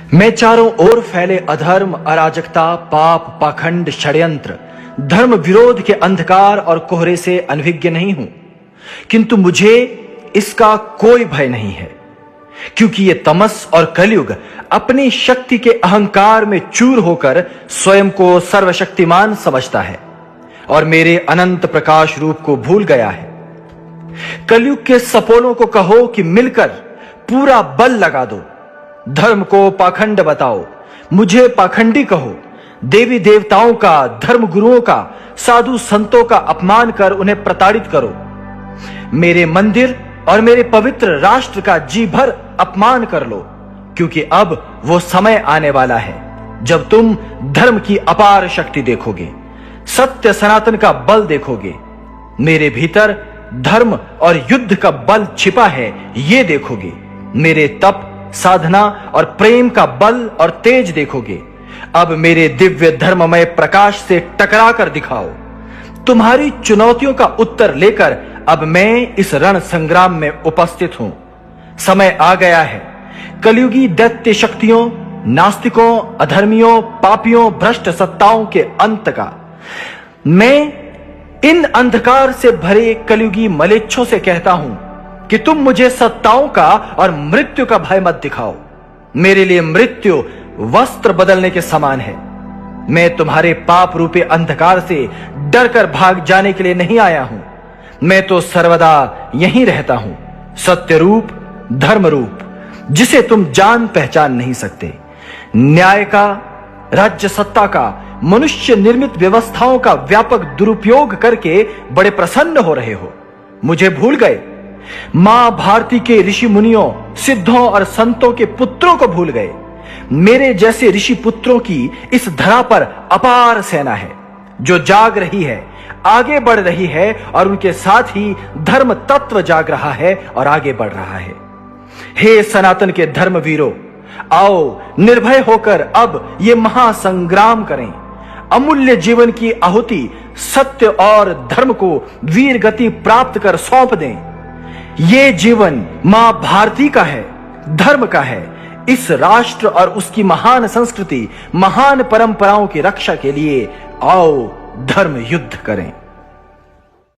मैं चारों ओर फैले अधर्म, अराजकता, पाप, पाखंड, षड्यंत्र, धर्म विरोध के अंधकार और कोहरे से अनभिज्ञ नहीं हूं, किंतु मुझे इसका कोई भय नहीं है, क्योंकि ये तमस और कलयुग अपनी शक्ति के अहंकार में चूर होकर स्वयं को सर्वशक्तिमान समझता है और मेरे अनंत प्रकाश रूप को भूल गया है। कलयुग के सपोलों को कहो कि मिलकर पूरा बल लगा दो, धर्म को पाखंड बताओ, मुझे पाखंडी कहो, देवी देवताओं का, धर्म गुरुओं का, साधु संतों का अपमान कर उन्हें प्रताड़ित करो, मेरे मंदिर और मेरे पवित्र राष्ट्र का जी भर अपमान कर लो, क्योंकि अब वो समय आने वाला है जब तुम धर्म की अपार शक्ति देखोगे, सत्य सनातन का बल देखोगे, मेरे भीतर धर्म और युद्ध का बल छिपा है ये देखोगे, मेरे तप, साधना और प्रेम का बल और तेज देखोगे। अब मेरे दिव्य धर्ममय प्रकाश से टकरा कर दिखाओ। तुम्हारी चुनौतियों का उत्तर लेकर अब मैं इस रण संग्राम में उपस्थित हूं। समय आ गया है कलयुगी दैत्य शक्तियों, नास्तिकों, अधर्मियों, पापियों, भ्रष्ट सत्ताओं के अंत का। मैं इन अंधकार से भरे कलयुगी मलेच्छों से कहता हूं कि तुम मुझे सत्ताओं का और मृत्यु का भय मत दिखाओ। मेरे लिए मृत्यु वस्त्र बदलने के समान है। मैं तुम्हारे पाप रूपी अंधकार से डरकर भाग जाने के लिए नहीं आया हूं। मैं तो सर्वदा यहीं रहता हूं, सत्य रूप, धर्म रूप, जिसे तुम जान पहचान नहीं सकते। न्याय का, राज्य सत्ता का, मनुष्य निर्मित व्यवस्थाओं का व्यापक दुरुपयोग करके बड़े प्रसन्न हो रहे हो। मुझे भूल गए। मां भारती के ऋषि मुनियों, सिद्धों और संतों के पुत्रों को भूल गए। मेरे जैसे ऋषि पुत्रों की इस धरा पर अपार सेना है जो जाग रही है, आगे बढ़ रही है, और उनके साथ ही धर्म तत्व जाग रहा है और आगे बढ़ रहा है। हे सनातन के धर्म वीरों, आओ निर्भय होकर अब ये महासंग्राम करें। अमूल्य जीवन की आहुति सत्य और धर्म को वीर गति प्राप्त कर सौंप दें। ये जीवन मां भारती का है, धर्म का है। इस राष्ट्र और उसकी महान संस्कृति, महान परंपराओं की रक्षा के लिए आओ धर्म युद्ध करें।